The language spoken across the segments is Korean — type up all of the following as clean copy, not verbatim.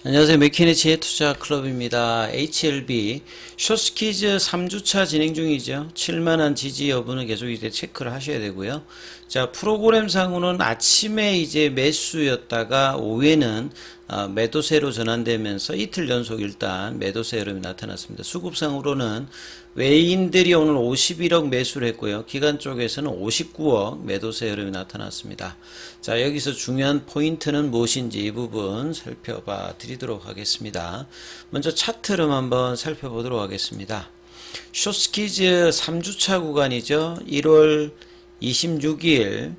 안녕하세요. 맥키니 지혜투자클럽입니다. HLB 숏스퀴즈 3주차 진행 중이죠. 7만원 지지 여부는 계속 이제 체크를 하셔야 되고요. 자, 프로그램상으로는 아침에 이제 매수였다가 오후에는 매도세로 전환되면서 이틀 연속 일단 매도세 흐름이 나타났습니다. 수급상으로는 외인들이 오늘 51억 매수를 했고요. 기관 쪽에서는 59억 매도세 흐름이 나타났습니다. 자, 여기서 중요한 포인트는 무엇인지 이 부분 살펴봐 드리도록 하겠습니다. 먼저 차트 흐름 한번 살펴보도록 하겠습니다. 숏스퀴즈 3주차 구간이죠. 1월 26일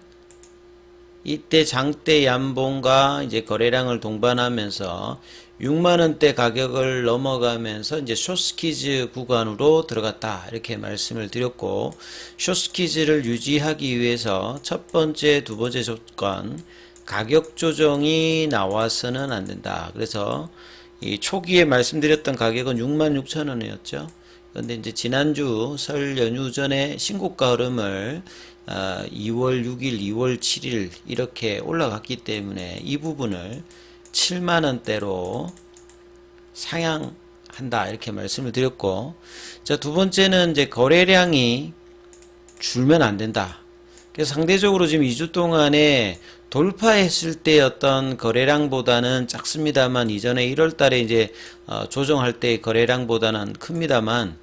이때 장대 양봉과 이제 거래량을 동반하면서 6만원대 가격을 넘어가면서 이제 숏스퀴즈 구간으로 들어갔다 이렇게 말씀을 드렸고, 숏스퀴즈를 유지하기 위해서 첫 번째 두 번째 조건 가격 조정이 나와서는 안 된다. 그래서 이 초기에 말씀드렸던 가격은 66,000원이었죠. 그런데 이제 지난주 설 연휴 전에 신고가 흐름을 2월 6일, 2월 7일 이렇게 올라갔기 때문에 이 부분을 7만원대로 상향한다 이렇게 말씀을 드렸고, 자, 두 번째는 이제 거래량이 줄면 안 된다. 그래서 상대적으로 지금 2주 동안에 돌파했을 때 어떤 거래량보다는 작습니다만, 이전에 1월 달에 이제 조정할 때 거래량보다는 큽니다만,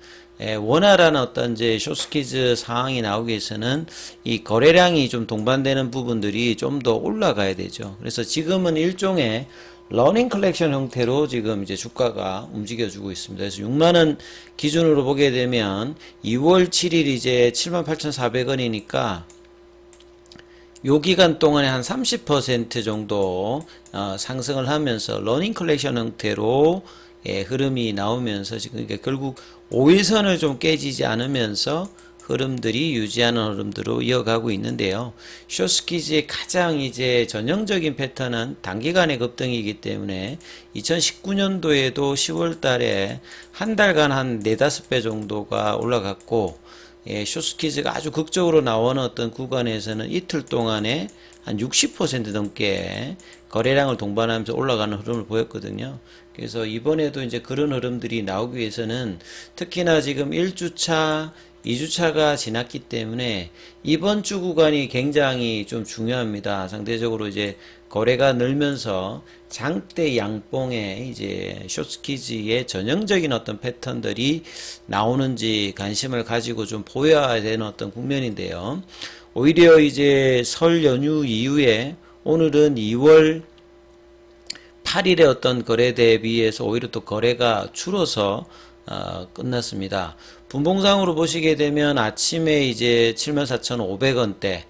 원활한 어떤 이제 숏스퀴즈 상황이 나오기 위해서는 이 거래량이 좀 동반되는 부분들이 좀 더 올라가야 되죠. 그래서 지금은 일종의 러닝 컬렉션 형태로 지금 이제 주가가 움직여주고 있습니다. 그래서 6만원 기준으로 보게 되면 2월 7일 이제 78,400원이니까 요 기간 동안에 한 30% 정도 상승을 하면서 러닝 컬렉션 형태로 흐름이 나오면서 지금 이게 결국 5일선을 좀 깨지지 않으면서 흐름들이 유지하는 흐름들로 이어가고 있는데요. 숏스퀴즈의 가장 이제 전형적인 패턴은 단기간의 급등이기 때문에 2019년도에도 10월 달에 한 달간 한 4~5배 정도가 올라갔고, 숏스퀴즈가 아주 극적으로 나오는 어떤 구간에서는 이틀 동안에 한 60% 넘게 거래량을 동반하면서 올라가는 흐름을 보였거든요. 그래서 이번에도 이제 그런 흐름들이 나오기 위해서는 특히나 지금 1주차, 2주차가 지났기 때문에 이번 주 구간이 굉장히 좀 중요합니다. 상대적으로 이제 거래가 늘면서 장대 양봉에 이제 숏스퀴즈의 전형적인 어떤 패턴들이 나오는지 관심을 가지고 좀 보여야 되는 어떤 국면인데요. 오히려 이제 설 연휴 이후에 오늘은 2월 8일의 어떤 거래 대비해서 오히려 또 거래가 줄어서 끝났습니다. 분봉상으로 보시게 되면 아침에 이제 74,500원대,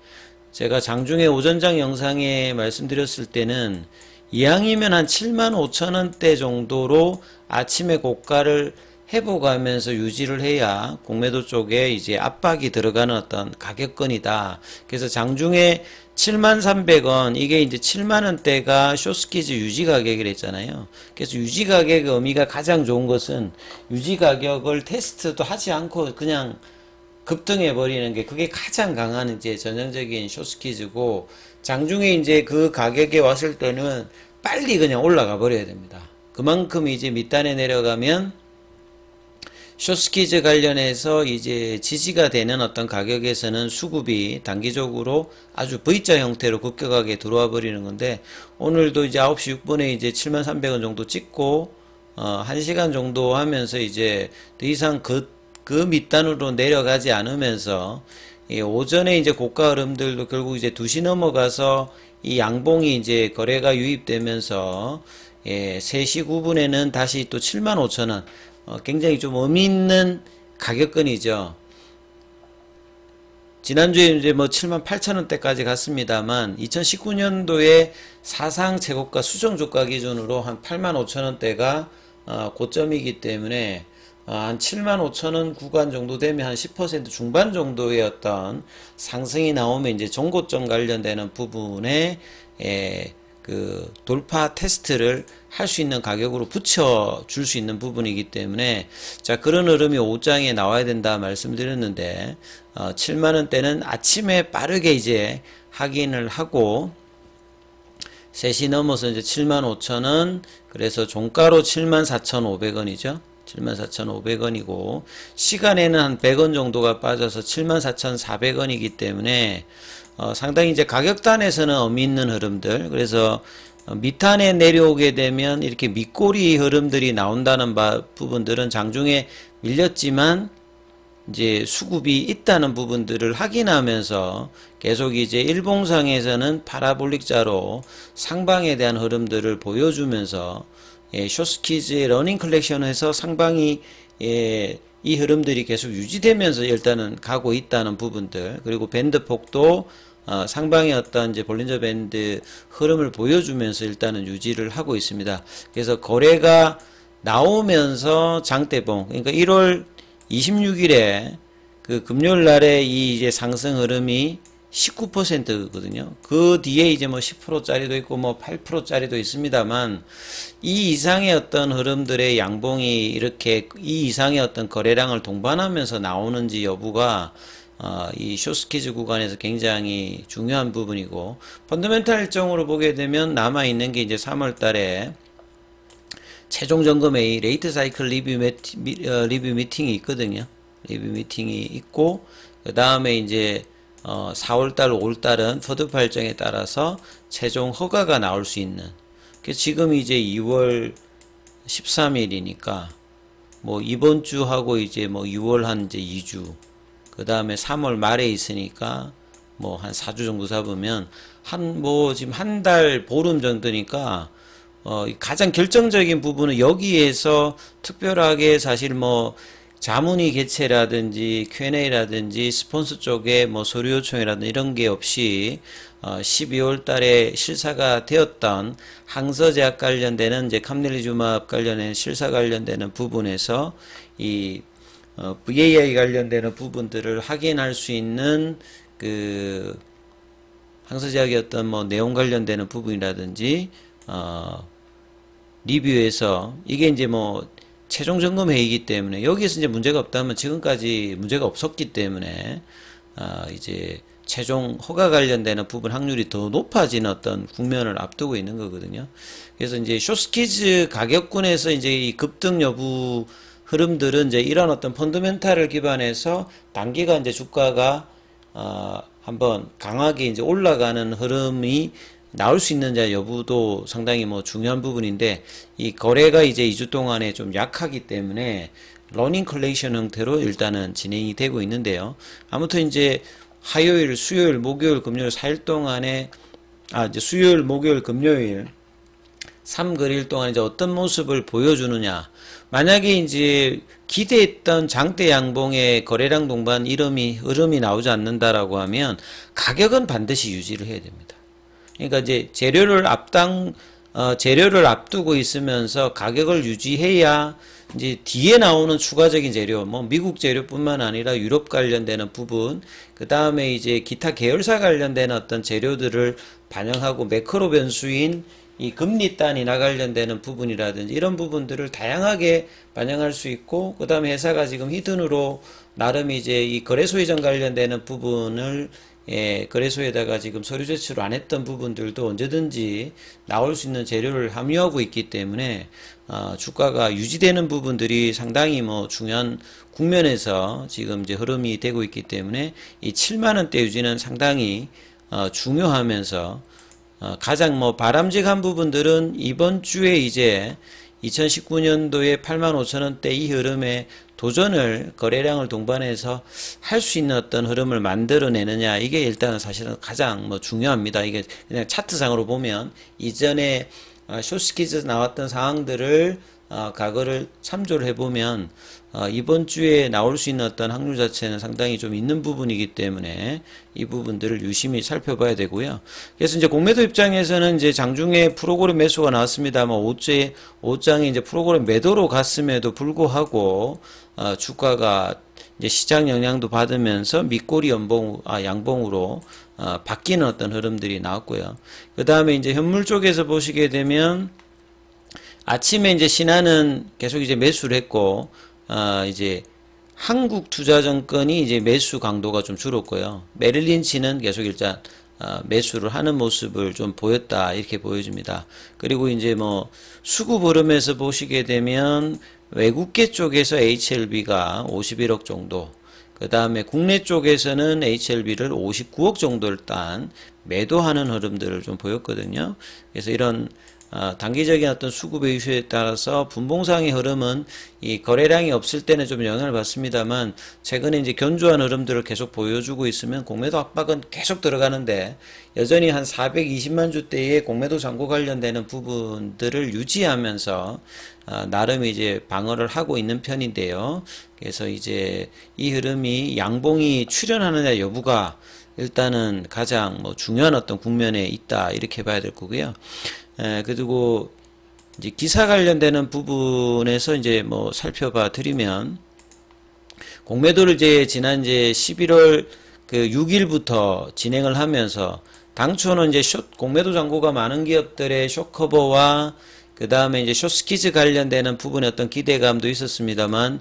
제가 장중에 오전장 영상에 말씀드렸을 때는 이왕이면 한 75,000원대 정도로 아침에 고가를 회복하면서 유지를 해야 공매도 쪽에 이제 압박이 들어가는 어떤 가격권이다. 그래서 장중에 73,300원, 이게 이제 7만원대가 숏스퀴즈 유지 가격이라 했잖아요. 그래서 유지 가격의 의미가 가장 좋은 것은 유지 가격을 테스트도 하지 않고 그냥 급등해 버리는 게, 그게 가장 강한 이제 전형적인 숏스퀴즈고, 장중에 이제 그 가격에 왔을 때는 빨리 그냥 올라가 버려야 됩니다. 그만큼 이제 밑단에 내려가면 숏스퀴즈 관련해서 이제 지지가 되는 어떤 가격에서는 수급이 단기적으로 아주 V자 형태로 급격하게 들어와 버리는 건데, 오늘도 이제 9시 6분에 이제 73,300원 정도 찍고 1시간 정도 하면서 이제 더 이상 그 밑단으로 내려가지 않으면서 오전에 이제 고가 흐름들도 결국 이제 2시 넘어가서 이 양봉이 이제 거래가 유입되면서 3시 9분에는 다시 또 75,000원, 굉장히 좀 의미 있는 가격권이죠. 지난주에 이제 뭐 78,000원대까지 갔습니다만 2019년도에 사상 최고가 수정주가 기준으로 한 85,000원대가 고점이기 때문에 한 75,000원 구간 정도 되면 한 10% 중반 정도의 어떤 상승이 나오면 이제 종고점 관련되는 부분에 그 돌파 테스트를 할 수 있는 가격으로 붙여줄 수 있는 부분이기 때문에, 자, 그런 흐름이 5장에 나와야 된다 말씀드렸는데 7만원대는 아침에 빠르게 이제 확인을 하고 셋이 넘어서 이제 75,000원, 그래서 종가로 74,500원이죠. 74,500원이고 시간에는 한 100원 정도가 빠져서 74,400원이기 때문에 상당히 이제 가격단에서는 의미 있는 흐름들, 그래서 밑단에 내려오게 되면 이렇게 밑꼬리 흐름들이 나온다는 부분들은 장중에 밀렸지만 이제 수급이 있다는 부분들을 확인하면서 계속 이제 일봉상에서는 파라볼릭자로 상방에 대한 흐름들을 보여주면서 숏스키즈의 러닝 컬렉션에서 상방이 이 흐름들이 계속 유지되면서 일단은 가고 있다는 부분들, 그리고 밴드 폭도 상방의 어떤 이제 볼린저 밴드 흐름을 보여주면서 일단은 유지를 하고 있습니다. 그래서 거래가 나오면서 장대봉, 그러니까 1월 26일에 그 금요일 날에 이 이제 상승 흐름이 19%거든요. 그 뒤에 이제 뭐 10%짜리도 있고 뭐 8%짜리도 있습니다만 이 이상의 어떤 흐름들의 양봉이 이렇게 이 이상의 어떤 거래량을 동반하면서 나오는지 여부가 이 숏스키즈 구간에서 굉장히 중요한 부분이고, 펀더멘탈적으로 보게 되면 남아있는 게 이제 3월 달에 최종 점검 회의, 레이트 사이클 리뷰 미팅이 있거든요. 리뷰 미팅이 있고, 그 다음에 이제 4월달, 5월달은 퍼드프 할정에 따라서 최종 허가가 나올 수 있는. 지금 이제 2월 13일이니까 뭐 이번 주하고 이제 뭐 6월 한 이제 2주, 그 다음에 3월 말에 있으니까 뭐 한 4주 정도 잡으면 지금 한 달 보름 정도니까 가장 결정적인 부분은 여기에서 특별하게 사실 뭐 자문의 개최라든지 Q&A라든지 스폰서 쪽에 뭐 서류 요청이라든지 이런 게 없이 12월 달에 실사가 되었던 항서제약 관련되는 이제 캄넬리주마브 관련된 실사 관련되는 부분에서 이 VAI 관련되는 부분들을 확인할 수 있는 그 항서제약의 어떤 뭐 내용 관련되는 부분이라든지 리뷰에서 이게 이제 뭐 최종 점검 회의이기 때문에 여기에서 이제 문제가 없다면 지금까지 문제가 없었기 때문에 이제 최종 허가 관련되는 부분 확률이 더 높아지는 어떤 국면을 앞두고 있는 거거든요. 그래서 이제 숏스키즈 가격군에서 이제 이 급등 여부 흐름들은 이제 이런 어떤 펀더멘탈을 기반해서 단기간 이제 주가가 한번 강하게 이제 올라가는 흐름이 나올 수 있느냐 여부도 상당히 뭐 중요한 부분인데, 이 거래가 이제 2주 동안에 좀 약하기 때문에 러닝 컬렉션 형태로 일단은 진행이 되고 있는데요. 아무튼 이제 화요일, 수요일, 목요일, 금요일 4일 동안에 이제 수요일, 목요일, 금요일 3거리일 동안 이제 어떤 모습을 보여주느냐. 만약에 이제 기대했던 장대 양봉의 거래량 동반 흐름이 나오지 않는다라고 하면 가격은 반드시 유지를 해야 됩니다. 그러니까 이제 재료를 앞두고 있으면서 가격을 유지해야 이제 뒤에 나오는 추가적인 재료, 뭐 미국 재료뿐만 아니라 유럽 관련되는 부분, 그 다음에 이제 기타 계열사 관련된 어떤 재료들을 반영하고 매크로 변수인 이 금리 단위나 관련되는 부분이라든지 이런 부분들을 다양하게 반영할 수 있고, 그 다음에 회사가 지금 히든으로 나름 이제 이 거래소 이전 관련되는 부분을 거래소에다가 지금 서류 제출을 안 했던 부분들도 언제든지 나올 수 있는 재료를 함유하고 있기 때문에 주가가 유지되는 부분들이 상당히 뭐 중요한 국면에서 지금 이제 흐름이 되고 있기 때문에 이 7만원대 유지는 상당히 중요하면서 가장 뭐 바람직한 부분들은 이번 주에 이제 2019년도에 85,000원대 이 흐름에 도전을 거래량을 동반해서 할 수 있는 어떤 흐름을 만들어내느냐, 이게 일단은 사실은 가장 뭐 중요합니다. 이게 그냥 차트상으로 보면 이전에 숏스키즈 나왔던 상황들을 과거를 참조를 해보면 이번 주에 나올 수 있는 어떤 확률 자체는 상당히 좀 있는 부분이기 때문에 이 부분들을 유심히 살펴봐야 되고요. 그래서 이제 공매도 입장에서는 이제 장중에 프로그램 매수가 나왔습니다만 5장에 이제 프로그램 매도로 갔음에도 불구하고 주가가 이제 시장 영향도 받으면서 밑꼬리 양봉으로 바뀌는 어떤 흐름들이 나왔고요. 그 다음에 이제 현물 쪽에서 보시게 되면 아침에 이제 신한은 계속 이제 매수를 했고, 이제 한국투자증권이 이제 매수 강도가 좀 줄었고요. 메릴린치는 계속 일단 매수를 하는 모습을 좀 보였다 이렇게 보여집니다. 그리고 이제 뭐 수급 흐름에서 보시게 되면 외국계 쪽에서 HLB가 51억 정도, 그 다음에 국내 쪽에서는 HLB를 59억 정도 일단 매도하는 흐름들을 좀 보였거든요. 그래서 이런 단기적인 어떤 수급의 이슈에 따라서 분봉상의 흐름은 이 거래량이 없을 때는 좀 영향을 받습니다만, 최근에 이제 견조한 흐름들을 계속 보여주고 있으면 공매도 압박은 계속 들어가는데, 여전히 한 420만 주대의 공매도 잔고 관련되는 부분들을 유지하면서 나름 이제 방어를 하고 있는 편인데요. 그래서 이제 이 흐름이 양봉이 출현하느냐 여부가 일단은 가장 뭐 중요한 어떤 국면에 있다 이렇게 봐야 될 거고요. 그리고 이제 기사 관련되는 부분에서 이제 뭐 살펴봐 드리면, 공매도를 이제 지난 이제 11월 그 6일부터 진행을 하면서, 당초는 이제 공매도 잔고가 많은 기업들의 숏커버와 그 다음에 이제 숏스키즈 관련되는 부분의 어떤 기대감도 있었습니다만,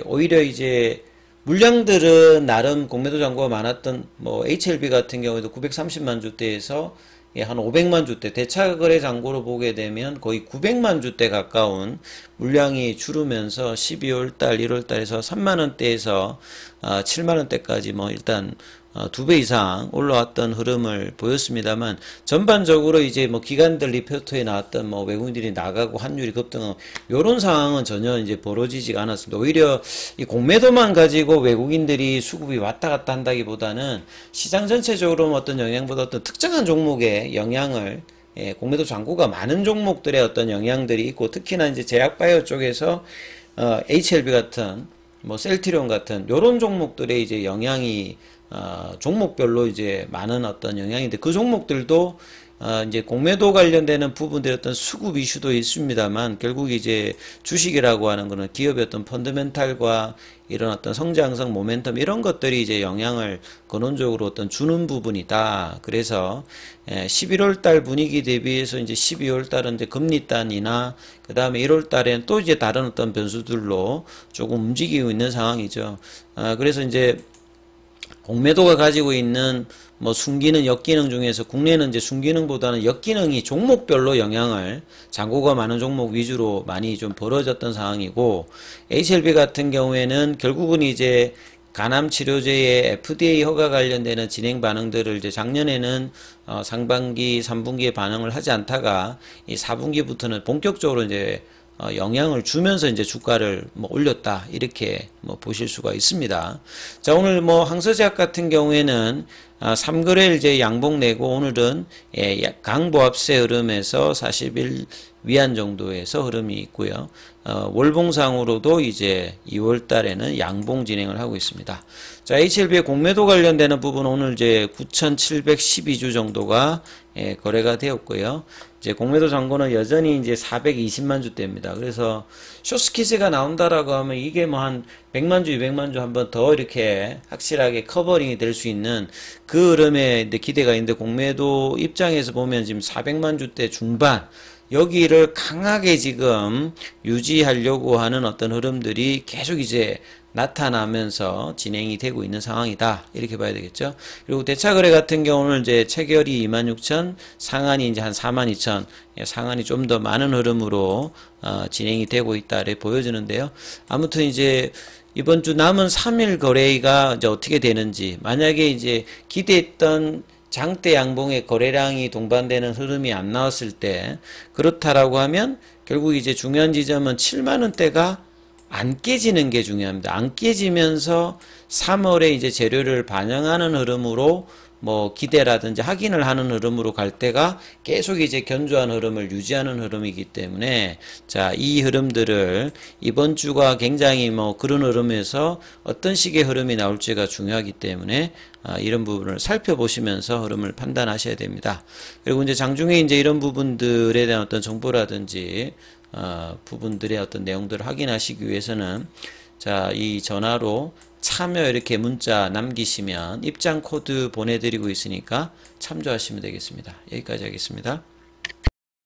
오히려 이제 물량들은 나름 공매도 잔고가 많았던 뭐 HLB 같은 경우에도 930만 주대에서 한 500만 주대, 대차거래 잔고로 보게 되면 거의 900만 주대 가까운 물량이 줄으면서 12월달, 1월달에서 3만원대에서 7만원대까지 뭐 일단 2배 이상 올라왔던 흐름을 보였습니다만, 전반적으로 이제 뭐 기관들 리포트에 나왔던 뭐 외국인들이 나가고 환율이 급등하고 요런 상황은 전혀 이제 벌어지지가 않았습니다. 오히려 이 공매도만 가지고 외국인들이 수급이 왔다 갔다 한다기보다는 시장 전체적으로 어떤 영향보다 어떤 특정한 종목의 영향을, 공매도 잔고가 많은 종목들의 어떤 영향들이 있고, 특히나 이제 제약바이오 쪽에서 HLB 같은 뭐 셀트리온 같은 요런 종목들의 이제 영향이 종목별로 이제 많은 어떤 영향인데, 그 종목들도 이제 공매도 관련되는 부분들의 어떤 수급 이슈도 있습니다만, 결국 이제 주식이라고 하는 거는 기업의 어떤 펀더멘탈과 이런 어떤 성장성 모멘텀 이런 것들이 이제 영향을 근원적으로 어떤 주는 부분이다. 그래서 11월 달 분위기 대비해서 이제 12월 달은 이제 금리단이나 그 다음에 1월 달에는 또 이제 다른 어떤 변수들로 조금 움직이고 있는 상황이죠. 그래서 이제 공매도가 가지고 있는 뭐 순기능, 역기능 중에서 국내는 이제 순기능보다는 역기능이 종목별로 영향을, 잔고가 많은 종목 위주로 많이 좀 벌어졌던 상황이고, HLB 같은 경우에는 결국은 이제 간암 치료제의 FDA 허가 관련되는 진행 반응들을 이제 작년에는 상반기, 3분기에 반응을 하지 않다가 이 4분기부터는 본격적으로 이제 영향을 주면서 이제 주가를 뭐 올렸다 이렇게 뭐 보실 수가 있습니다. 자, 오늘 뭐 항서제약 같은 경우에는 3거래일 이제 양봉 내고, 오늘은 강보합세 흐름에서 41 위안 정도에서 흐름이 있고요. 월봉상으로도 이제 2월 달에는 양봉 진행을 하고 있습니다. 자, HLB의 공매도 관련되는 부분 오늘 이제 9,712주 정도가 거래가 되었고요. 이제 공매도 잔고는 여전히 이제 420만 주대입니다. 그래서 숏스키즈가 나온다라고 하면 이게 뭐 한 100만 주, 200만 주 한번 더 이렇게 확실하게 커버링이 될 수 있는 그 흐름에 기대가 있는데, 공매도 입장에서 보면 지금 400만 주대 중반, 여기를 강하게 지금 유지하려고 하는 어떤 흐름들이 계속 이제 나타나면서 진행이 되고 있는 상황이다 이렇게 봐야 되겠죠. 그리고 대차거래 같은 경우는 이제 체결이 26,000, 상한이 이제 한 42,000, 상한이 좀 더 많은 흐름으로 진행이 되고 있다 이렇게 보여지는데요. 아무튼 이제 이번 주 남은 3일 거래가 이제 어떻게 되는지, 만약에 이제 기대했던 장대 양봉의 거래량이 동반되는 흐름이 안 나왔을 때, 그렇다라고 하면 결국 이제 중요한 지점은 7만원대가 안 깨지는 게 중요합니다. 안 깨지면서 3월에 이제 재료를 반영하는 흐름으로 뭐 기대라든지 확인을 하는 흐름으로 갈 때가 계속 이제 견조한 흐름을 유지하는 흐름이기 때문에, 자, 이 흐름들을 이번 주가 굉장히 뭐 그런 흐름에서 어떤 식의 흐름이 나올지가 중요하기 때문에 이런 부분을 살펴보시면서 흐름을 판단하셔야 됩니다. 그리고 이제 장중에 이제 이런 부분들에 대한 어떤 정보라든지 부분들의 어떤 내용들을 확인하시기 위해서는, 자, 이 전화로 참여 이렇게 문자 남기시면 입장 코드 보내드리고 있으니까 참조하시면 되겠습니다. 여기까지 하겠습니다.